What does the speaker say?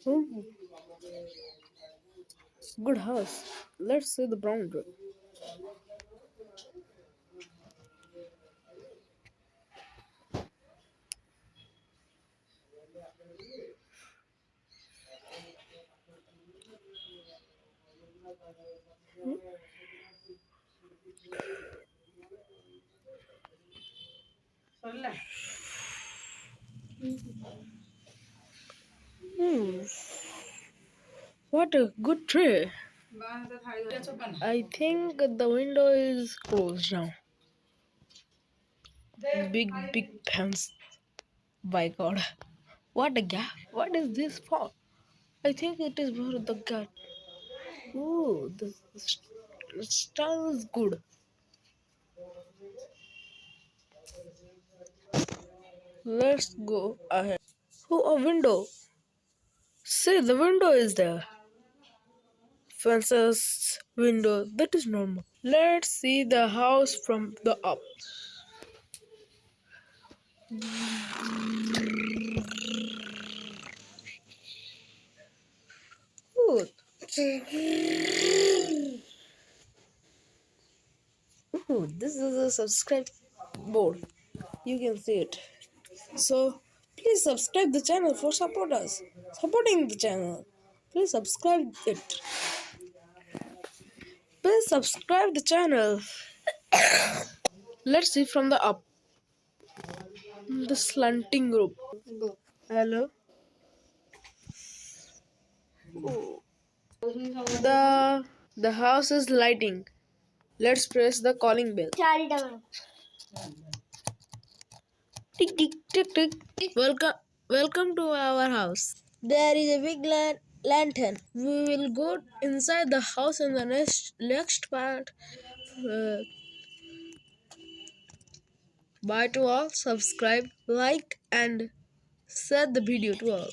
Hmm, good house. Let's see the brown room. Hmm, what a good tree. I think the window is closed now. Big pants. By God. What a gap. What is this for? I think it is for the cat. Ooh, the style is good. Let's go ahead. Oh, a window. See, the window is there. Fences, window, that is normal. Let's see the house from the up. Ooh, ooh, this is a subscribe board. You can see it. So, please subscribe the channel for support us. Supporting the channel. Please subscribe it. Please subscribe the channel. Let's see from the up. The slanting group. Hello. Oh. The house is lighting. Let's press the calling bell. Tick tick tick tick. Welcome to our house. There is a big lantern. We will go inside the house in the next part. Uh, Bye to all. Subscribe, like, and share the video to all.